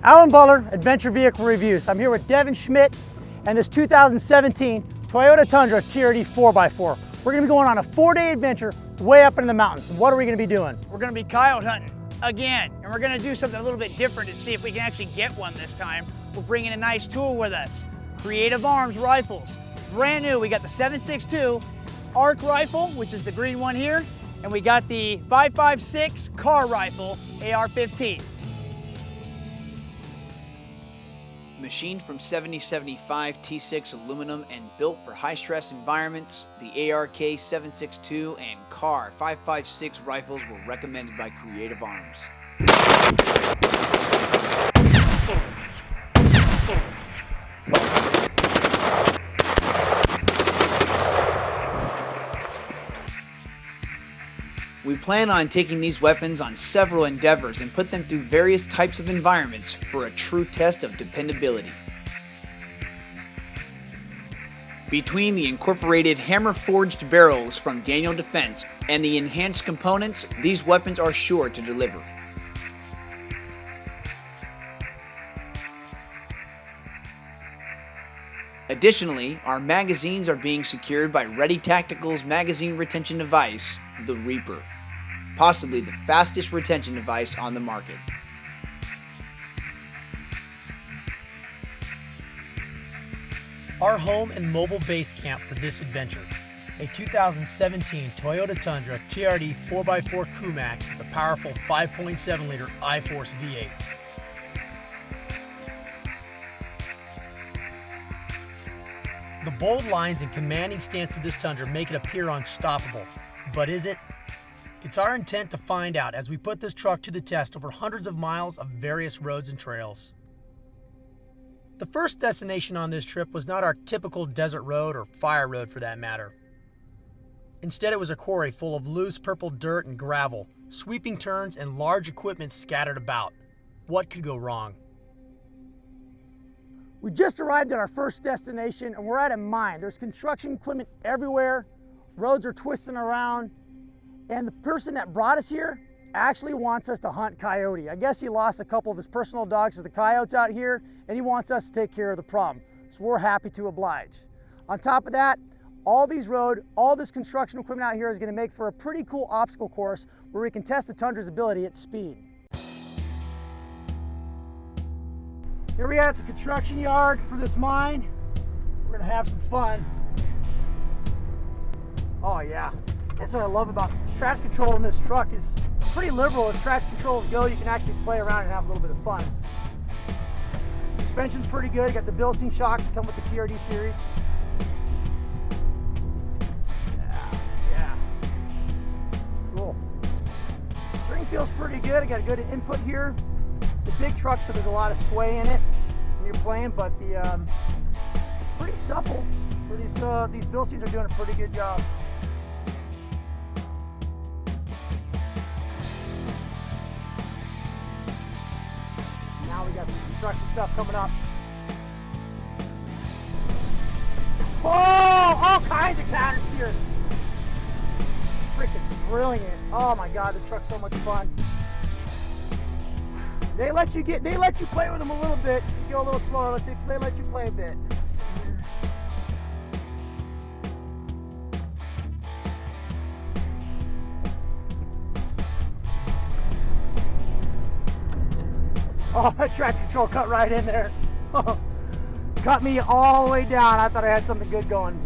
Alan Butler, Adventure Vehicle Reviews. I'm here with Devin Schmidt and this 2017 Toyota Tundra TRD 4x4. We're going to be going on a 4-day adventure way up into the mountains. And what are we going to be doing? We're going to be coyote hunting again, and we're going to do something a little bit different and see if we can actually get one this time. We're bringing a nice tool with us. Creative Arms rifles. Brand new, we got the 7.62 ARC rifle, which is the green one here, and we got the 5.56 car rifle, AR-15. Machined from 7075 T6 aluminum and built for high-stress environments, the ARK 7.62 and CAR 5.56 rifles were recommended by Creative Arms. We plan on taking these weapons on several endeavors and put them through various types of environments for a true test of dependability. Between the incorporated hammer-forged barrels from Daniel Defense and the enhanced components, these weapons are sure to deliver. Additionally, our magazines are being secured by Ready Tactical's magazine retention device, the Reaper. Possibly the fastest retention device on the market. Our home and mobile base camp for this adventure, a 2017 Toyota Tundra TRD 4x4 Crew Max with a powerful 5.7-liter I-Force V8. The bold lines and commanding stance of this Tundra make it appear unstoppable, but is it? It's our intent to find out as we put this truck to the test over hundreds of miles of various roads and trails. The first destination on this trip was not our typical desert road or fire road for that matter. Instead, it was a quarry full of loose purple dirt and gravel, sweeping turns and large equipment scattered about. What could go wrong? We just arrived at our first destination and we're at a mine. There's construction equipment everywhere, roads are twisting around, and the person that brought us here actually wants us to hunt coyote. I guess he lost a couple of his personal dogs to the coyotes out here, and he wants us to take care of the problem. So we're happy to oblige. On top of that, all this construction equipment out here is going to make for a pretty cool obstacle course where we can test the Tundra's ability at speed. Here we are at the construction yard for this mine. We're going to have some fun. Oh yeah. That's what I love about traction control in this truck is pretty liberal as traction controls go. You can actually play around and have a little bit of fun. Suspension's pretty good. You got the Bilstein shocks that come with the TRD series. Yeah. Cool. Steering feels pretty good. I got a good input here. It's a big truck, so there's a lot of sway in it when you're playing, but it's pretty supple. For these Bilsteins are doing a pretty good job. Now we got some construction stuff coming up. Oh, all kinds of counter steer. Freaking brilliant. Oh my God, the truck's so much fun. They let you play with them a little bit. You go a little slower, they let you play a bit. Oh, that traction control cut right in there. Cut me all the way down. I thought I had something good going.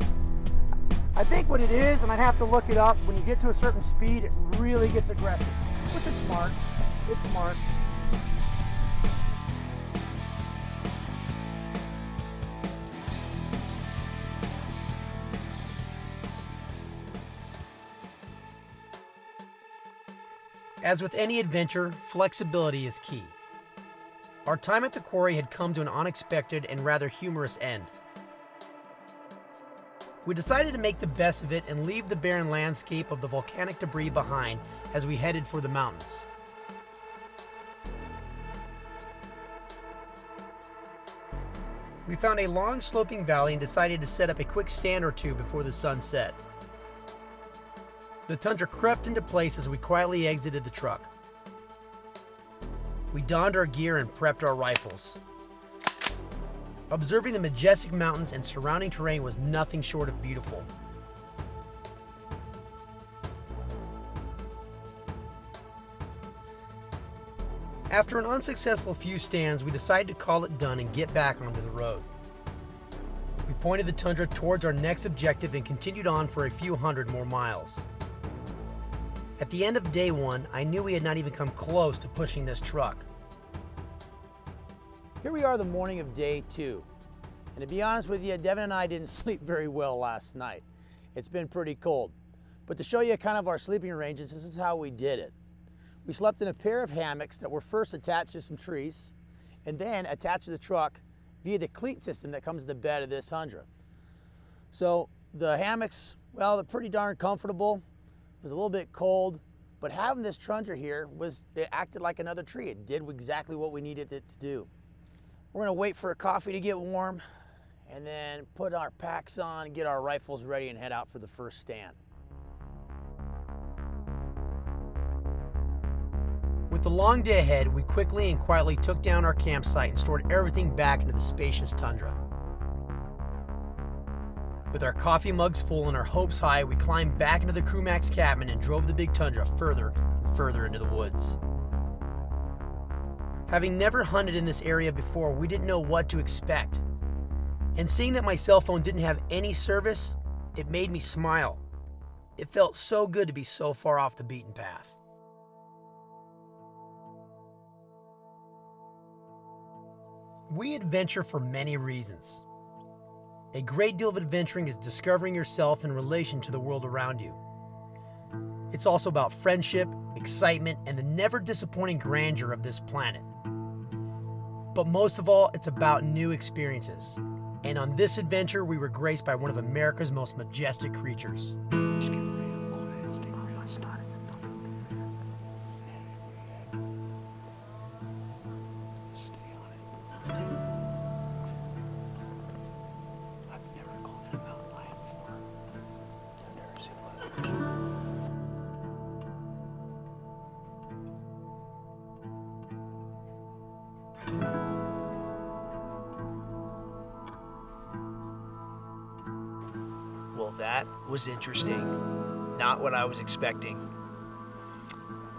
I think what it is, and I'd have to look it up, when you get to a certain speed, it really gets aggressive, which is smart. It's smart. As with any adventure, flexibility is key. Our time at the quarry had come to an unexpected and rather humorous end. We decided to make the best of it and leave the barren landscape of the volcanic debris behind as we headed for the mountains. We found a long sloping valley and decided to set up a quick stand or two before the sun set. The Tundra crept into place as we quietly exited the truck. We donned our gear and prepped our rifles. Observing the majestic mountains and surrounding terrain was nothing short of beautiful. After an unsuccessful few stands, we decided to call it done and get back onto the road. We pointed the Tundra towards our next objective and continued on for a few hundred more miles. At the end of day one, I knew we had not even come close to pushing this truck. Here we are the morning of day 2. And to be honest with you, Devin and I didn't sleep very well last night. It's been pretty cold. But to show you kind of our sleeping arrangements, this is how we did it. We slept in a pair of hammocks that were first attached to some trees and then attached to the truck via the cleat system that comes to the bed of this Tundra. So the hammocks, well, they're pretty darn comfortable. It was a little bit cold, but having this Tundra here it acted like another tree. It did exactly what we needed it to do. We're gonna wait for a coffee to get warm and then put our packs on, get our rifles ready and head out for the first stand. With the long day ahead, we quickly and quietly took down our campsite and stored everything back into the spacious Tundra. With our coffee mugs full and our hopes high, we climbed back into the crewmax cabin and drove the big Tundra further and further into the woods. Having never hunted in this area before, we didn't know what to expect. And seeing that my cell phone didn't have any service, it made me smile. It felt so good to be so far off the beaten path. We adventure for many reasons. A great deal of adventuring is discovering yourself in relation to the world around you. It's also about friendship, excitement, and the never disappointing grandeur of this planet. But most of all, it's about new experiences. And on this adventure, we were graced by one of America's most majestic creatures. Well, that was interesting. Not what I was expecting.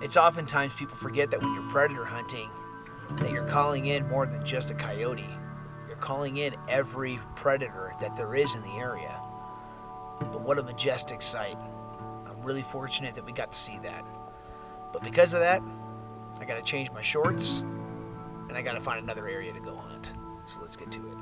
It's oftentimes people forget that when you're predator hunting, that you're calling in more than just a coyote. You're calling in every predator that there is in the area. But what a majestic sight. I'm really fortunate that we got to see that. But because of that, I gotta change my shorts and I gotta find another area to go hunt. So let's get to it.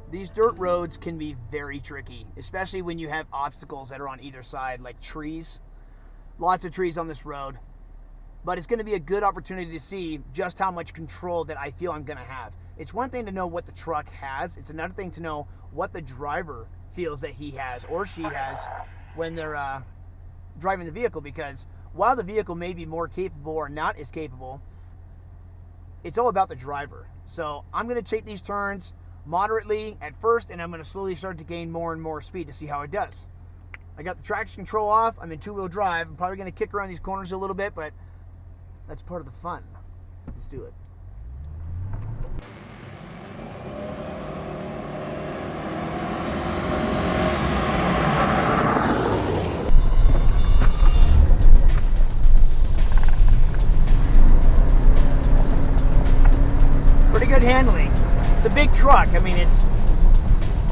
These dirt roads can be very tricky, especially when you have obstacles that are on either side, like trees. Lots of trees on this road. But it's going to be a good opportunity to see just how much control that I feel I'm going to have. It's one thing to know what the truck has. It's another thing to know what the driver feels that he has or she has when they're driving the vehicle. Because while the vehicle may be more capable or not as capable, it's all about the driver. So I'm going to take these turns moderately at first, and I'm going to slowly start to gain more and more speed to see how it does. I got the traction control off. I'm in two-wheel drive. I'm probably going to kick around these corners a little bit, but that's part of the fun. Let's do it. Pretty good handling. It's a big truck. I mean,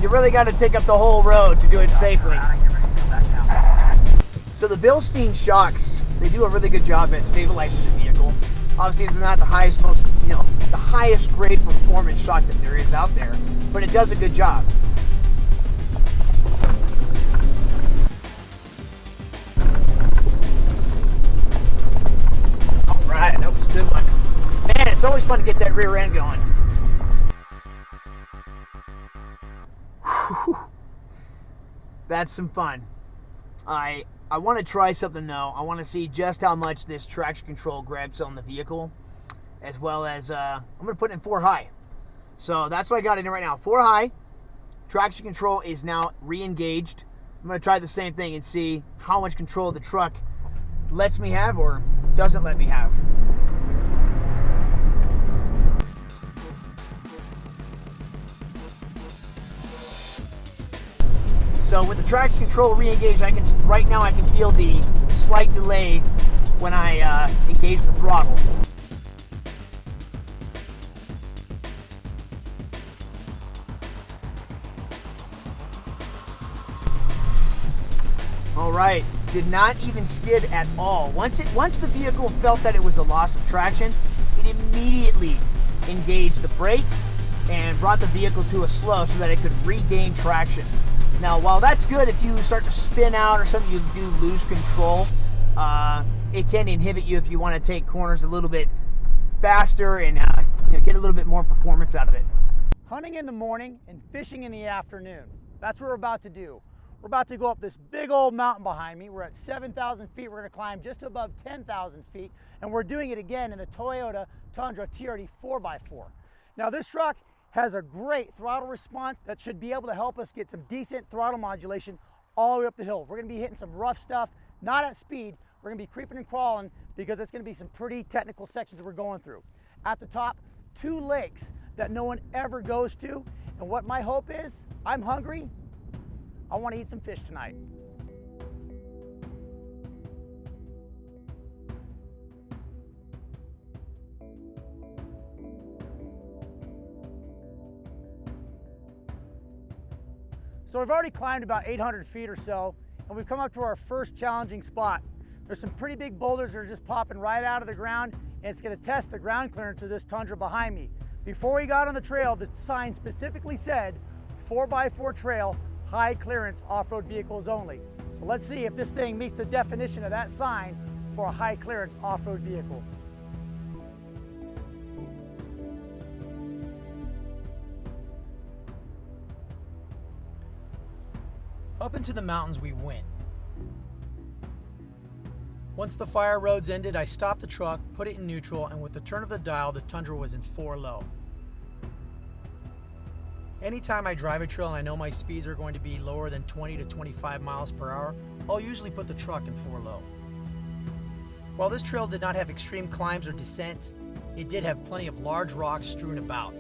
you really got to take up the whole road to do it safely. So the Bilstein shocks, they do a really good job at stabilizing the vehicle. Obviously, they're not the highest, the highest grade performance shock that there is out there, but it does a good job. All right, that was a good one. rear end going. Whew. That's some fun. I want to try something though. I want to see just how much this traction control grabs on the vehicle, as well as I'm going to put it in 4 high. So that's what I got in right now. 4 high. Traction control is now re-engaged. I'm going to try the same thing and see how much control the truck lets me have or doesn't let me have. So with the traction control re-engaged, right now I can feel the slight delay when I engage the throttle. All right, did not even skid at all. Once the vehicle felt that it was a loss of traction, it immediately engaged the brakes and brought the vehicle to a slow so that it could regain traction. Now, while that's good, if you start to spin out or something, you do lose control. It can inhibit you if you want to take corners a little bit faster and get a little bit more performance out of it. Hunting in the morning and fishing in the afternoon. That's what we're about to do. We're about to go up this big old mountain behind me. We're at 7,000 feet. We're going to climb just above 10,000 feet. And we're doing it again in the Toyota Tundra TRD 4x4. Now, this truck has a great throttle response that should be able to help us get some decent throttle modulation all the way up the hill. We're going to be hitting some rough stuff, not at speed. We're going to be creeping and crawling because it's going to be some pretty technical sections that we're going through. At the top, 2 lakes that no one ever goes to. And what my hope is, I'm hungry. I want to eat some fish tonight. So we've already climbed about 800 feet or so, and we've come up to our first challenging spot. There's some pretty big boulders that are just popping right out of the ground, and it's going to test the ground clearance of this Tundra behind me. Before we got on the trail, the sign specifically said 4x4 trail, high clearance off-road vehicles only. So let's see if this thing meets the definition of that sign for a high clearance off-road vehicle. Up into the mountains we went. Once the fire roads ended, I stopped the truck, put it in neutral, and with the turn of the dial, the Tundra was in 4 low. Anytime I drive a trail and I know my speeds are going to be lower than 20 to 25 miles per hour, I'll usually put the truck in 4 low. While this trail did not have extreme climbs or descents, it did have plenty of large rocks strewn about.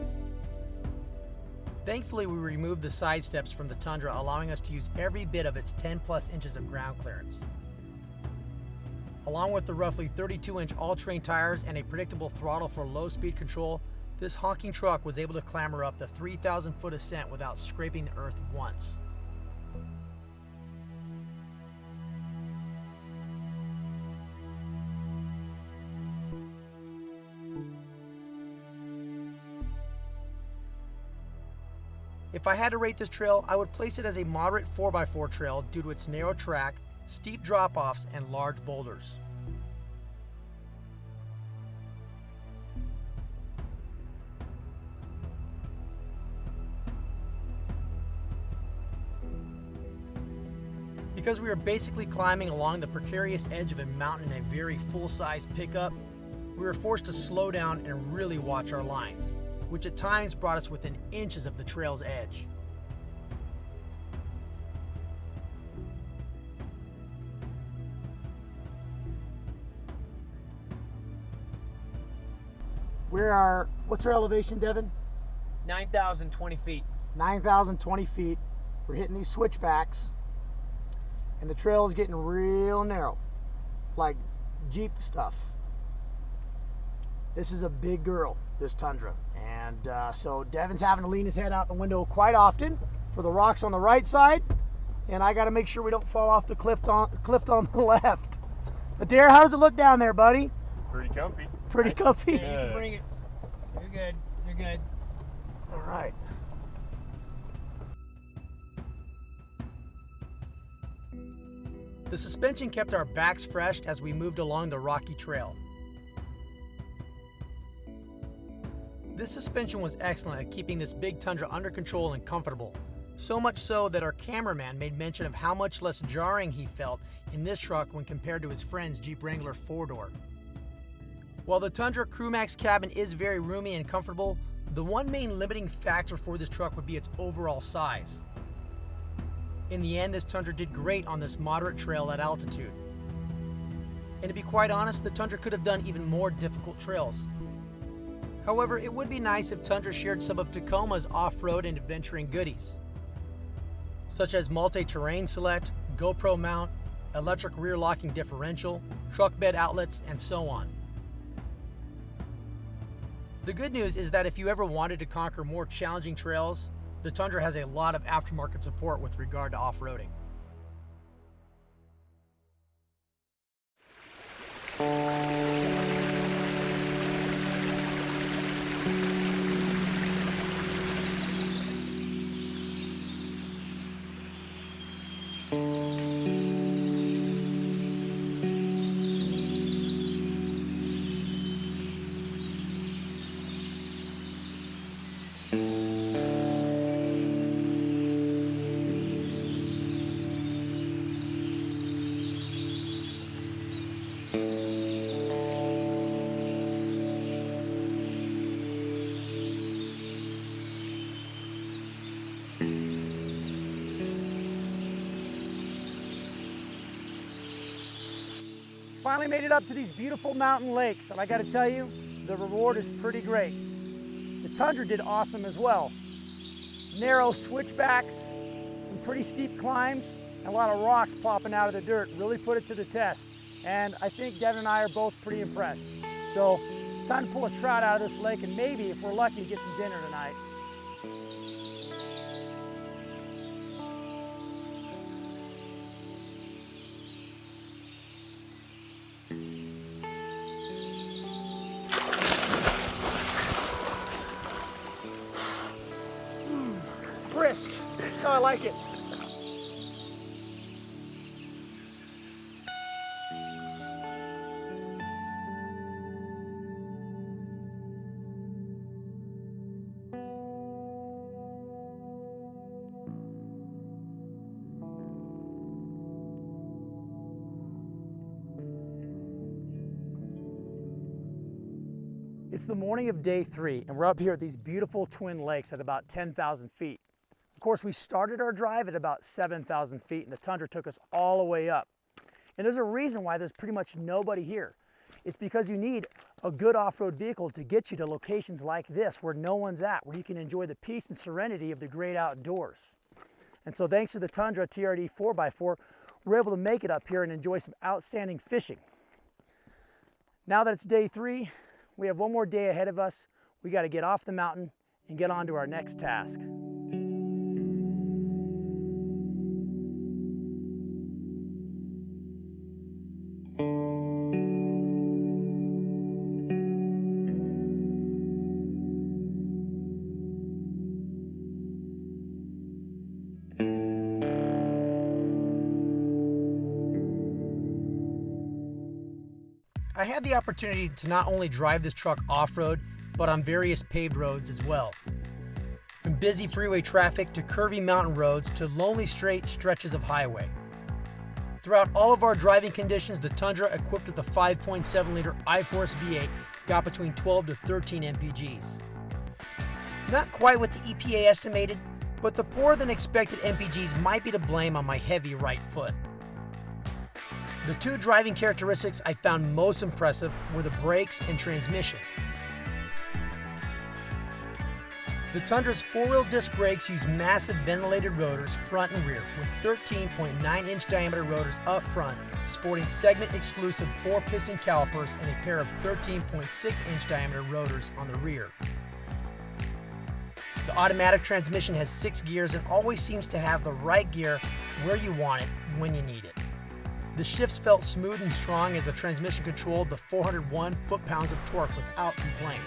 Thankfully, we removed the side steps from the Tundra, allowing us to use every bit of its 10 plus inches of ground clearance. Along with the roughly 32-inch all-terrain tires and a predictable throttle for low speed control, this honking truck was able to clamber up the 3,000-foot ascent without scraping the earth once. If I had to rate this trail, I would place it as a moderate 4x4 trail due to its narrow track, steep drop-offs, and large boulders. Because we were basically climbing along the precarious edge of a mountain in a very full-size pickup, we were forced to slow down and really watch our lines, which at times brought us within inches of the trail's edge. What's our elevation, Devin? 9,020 feet. 9,020 feet. We're hitting these switchbacks, and the trail is getting real narrow, like Jeep stuff. This is a big girl, this Tundra, and so Devin's having to lean his head out the window quite often for the rocks on the right side, and I got to make sure we don't fall off the cliff on the left. Adair, how does it look down there, buddy? Pretty comfy. Pretty comfy. Yeah, you can bring it. You're good. You're good. All right. The suspension kept our backs fresh as we moved along the rocky trail. This suspension was excellent at keeping this big Tundra under control and comfortable. So much so that our cameraman made mention of how much less jarring he felt in this truck when compared to his friend's Jeep Wrangler 4-door. While the Tundra Crewmax cabin is very roomy and comfortable, the one main limiting factor for this truck would be its overall size. In the end, this Tundra did great on this moderate trail at altitude. And to be quite honest, the Tundra could have done even more difficult trails. However, it would be nice if Tundra shared some of Tacoma's off-road and adventuring goodies, such as multi-terrain select, GoPro mount, electric rear locking differential, truck bed outlets, and so on. The good news is that if you ever wanted to conquer more challenging trails, the Tundra has a lot of aftermarket support with regard to off-roading. Finally made it up to these beautiful mountain lakes, and I gotta tell you, the reward is pretty great. The Tundra did awesome as well. Narrow switchbacks, some pretty steep climbs, and a lot of rocks popping out of the dirt really put it to the test. And I think Devin and I are both pretty impressed. So it's time to pull a trout out of this lake, and maybe, if we're lucky, to get some dinner tonight. Brisk, that's how I like it. It's the morning of day 3, and we're up here at these beautiful twin lakes at about 10,000 feet. Of course, we started our drive at about 7,000 feet, and the Tundra took us all the way up. And there's a reason why there's pretty much nobody here. It's because you need a good off-road vehicle to get you to locations like this where no one's at, where you can enjoy the peace and serenity of the great outdoors. And so thanks to the Tundra TRD 4x4, we're able to make it up here and enjoy some outstanding fishing. Now that it's day 3, we have one more day ahead of us. We got to get off the mountain and get on to our next task. I had the opportunity to not only drive this truck off-road, but on various paved roads as well. From busy freeway traffic to curvy mountain roads to lonely straight stretches of highway. Throughout all of our driving conditions, the Tundra, equipped with the 5.7-liter iForce V8, got between 12 to 13 mpgs. Not quite what the EPA estimated, but the poorer than expected mpgs might be to blame on my heavy right foot. The two driving characteristics I found most impressive were the brakes and transmission. The Tundra's four-wheel disc brakes use massive ventilated rotors front and rear, with 13.9-inch diameter rotors up front, sporting segment-exclusive 4-piston calipers and a pair of 13.6-inch diameter rotors on the rear. The automatic transmission has 6 gears and always seems to have the right gear where you want it when you need it. The shifts felt smooth and strong as the transmission controlled the 401 foot-pounds of torque without complaint.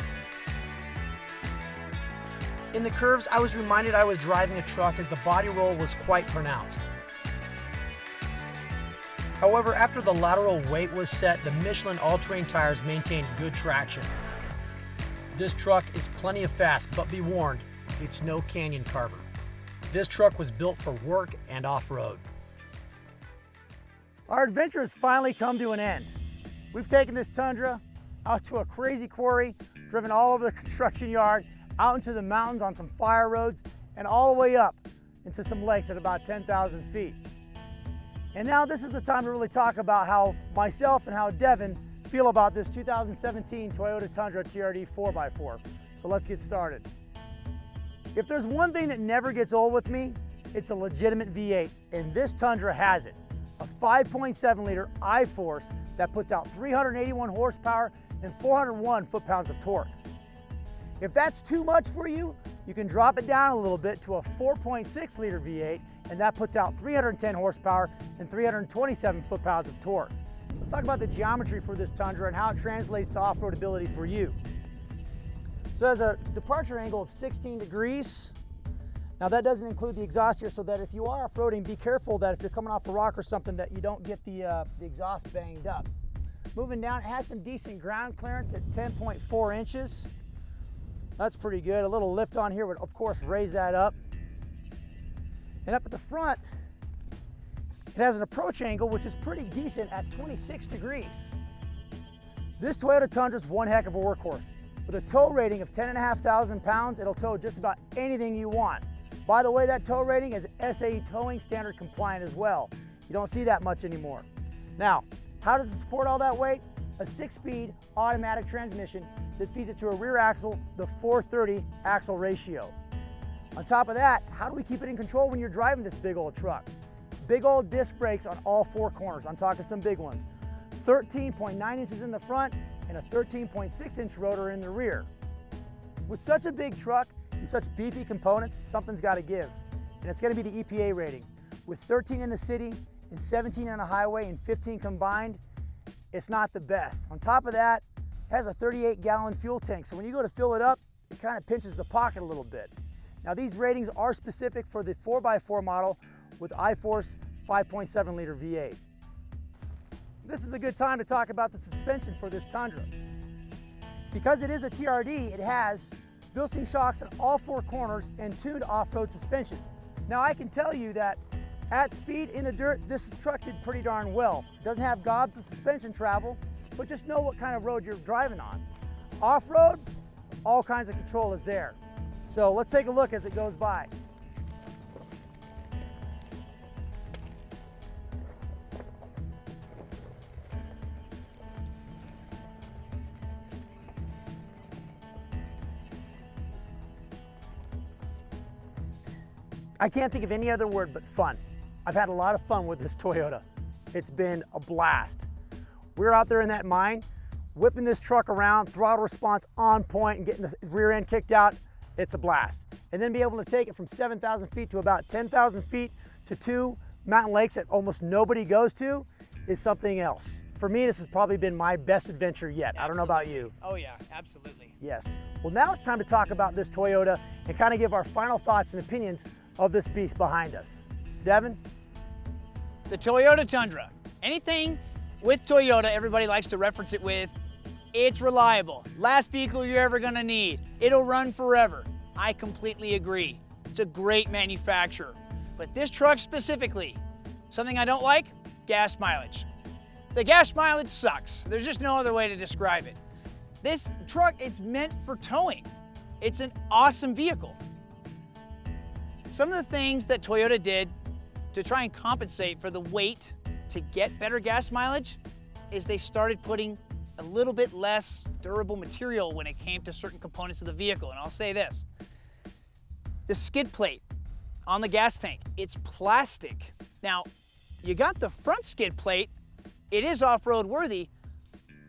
In the curves, I was reminded I was driving a truck as the body roll was quite pronounced. However, after the lateral weight was set, the Michelin all-terrain tires maintained good traction. This truck is plenty of fast, but be warned, it's no canyon carver. This truck was built for work and off-road. Our adventure has finally come to an end. We've taken this Tundra out to a crazy quarry, driven all over the construction yard, out into the mountains on some fire roads, and all the way up into some lakes at about 10,000 feet. And now this is the time to really talk about how myself and how Devin feel about this 2017 Toyota Tundra TRD 4x4. So let's get started. If there's one thing that never gets old with me, it's a legitimate V8, and this Tundra has it. A 5.7 liter I-Force that puts out 381 horsepower and 401 foot-pounds of torque. If that's too much for you, you can drop it down a little bit to a 4.6 liter V8, and that puts out 310 horsepower and 327 foot-pounds of torque. Let's talk about the geometry for this Tundra and how it translates to off-road ability for you. So it has a departure angle of 16 degrees. Now that doesn't include the exhaust here, so that if you are off-roading, be careful that if you're coming off a rock or something that you don't get the exhaust banged up. Moving down, it has some decent ground clearance at 10.4 inches. That's pretty good. A little lift on here would of course raise that up. And up at the front, it has an approach angle which is pretty decent at 26 degrees. This Toyota Tundra is one heck of a workhorse. With a tow rating of 10,500 pounds, it'll tow just about anything you want. By the way, that tow rating is SAE towing standard compliant as well. You don't see that much anymore. Now, how does it support all that weight? A 6-speed automatic transmission that feeds it to a rear axle, the 430 axle ratio. On top of that, how do we keep it in control when you're driving this big old truck? Big old disc brakes on all 4 corners. I'm talking some big ones. 13.9 inches in the front and a 13.6 inch rotor in the rear. With such a big truck and such beefy components, something's got to give. And it's going to be the EPA rating. With 13 in the city and 17 on the highway and 15 combined, it's not the best. On top of that, it has a 38-gallon fuel tank. So when you go to fill it up, it kind of pinches the pocket a little bit. Now these ratings are specific for the 4x4 model with I-Force 5.7 liter V8. This is a good time to talk about the suspension for this Tundra. Because it is a TRD, it has Bilstein shocks in all 4 corners and tuned off-road suspension. Now I can tell you that at speed in the dirt, this truck did pretty darn well. It doesn't have gobs of suspension travel, but just know what kind of road you're driving on. Off-road, all kinds of control is there. So let's take a look as it goes by. I can't think of any other word but fun. I've had a lot of fun with this Toyota. It's been a blast. We're out there in that mine, whipping this truck around, throttle response on point and getting the rear end kicked out. It's a blast. And then be able to take it from 7,000 feet to about 10,000 feet to 2 mountain lakes that almost nobody goes to is something else. For me, this has probably been my best adventure yet. Absolutely. I don't know about you. Oh yeah, absolutely. Yes. Well, now it's time to talk about this Toyota and kind of give our final thoughts and opinions of this beast behind us. Devin? The Toyota Tundra. Anything with Toyota, everybody likes to reference it with, it's reliable. Last vehicle you're ever gonna need. It'll run forever. I completely agree. It's a great manufacturer. But this truck specifically, something I don't like, gas mileage. The gas mileage sucks. There's just no other way to describe it. This truck, it's meant for towing. It's an awesome vehicle. Some of the things that Toyota did to try and compensate for the weight to get better gas mileage is they started putting a little bit less durable material when it came to certain components of the vehicle. And I'll say this, the skid plate on the gas tank, it's plastic. Now, you got the front skid plate, it is off-road worthy.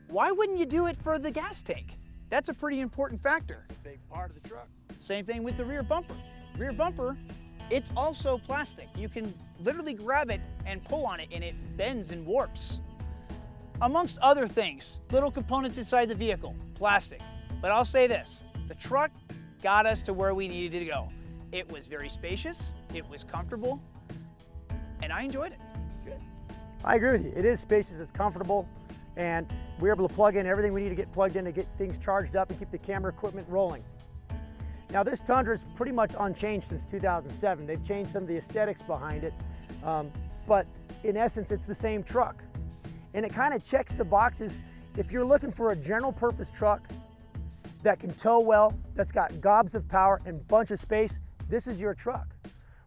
Why wouldn't you do it for the gas tank? That's a pretty important factor. It's a big part of the truck. Same thing with the rear bumper. Rear bumper, it's also plastic. You can literally grab it and pull on it and it bends and warps. Amongst other things, little components inside the vehicle, plastic. But I'll say this, the truck got us to where we needed to go. It was very spacious, it was comfortable, and I enjoyed it. Good. I agree with you. It is spacious, it's comfortable, and We were able to plug in everything we need to get plugged in to get things charged up and keep the camera equipment rolling. Now this Tundra is pretty much unchanged since 2007. They've changed some of the aesthetics behind it, but in essence it's the same truck. And it kind of checks the boxes. If you're looking for a general purpose truck that can tow well, that's got gobs of power and bunch of space, this is your truck.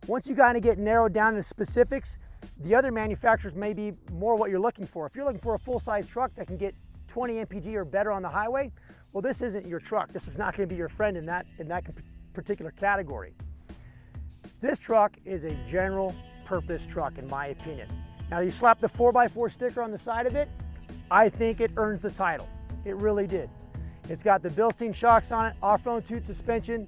Once you kind of get narrowed down to specifics, the other manufacturers may be more what you're looking for. If you're looking for a full-size truck that can get 20 mpg or better on the highway, well, this isn't your truck. This is not going to be your friend in that particular category. This truck is a general purpose truck, in my opinion. Now, you slap the 4x4 sticker on the side of it, I think it earns the title. It really did. It's got the Bilstein shocks on it, off-road tube suspension,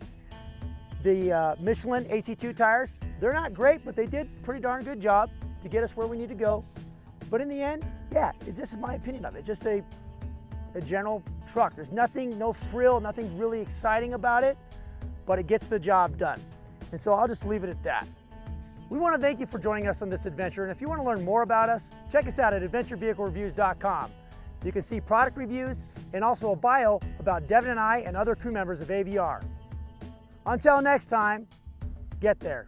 the Michelin AT2 tires. They're not great, but they did a pretty darn good job to get us where we need to go. But in the end, yeah, this is my opinion of it. Just a general truck. There's nothing, no frill, nothing really exciting about it, but it gets the job done. And so I'll just leave it at that. We want to thank you for joining us on this adventure. And if you want to learn more about us, check us out at adventurevehiclereviews.com. You can see product reviews and also a bio about Devin and I and other crew members of AVR. Until next time, get there.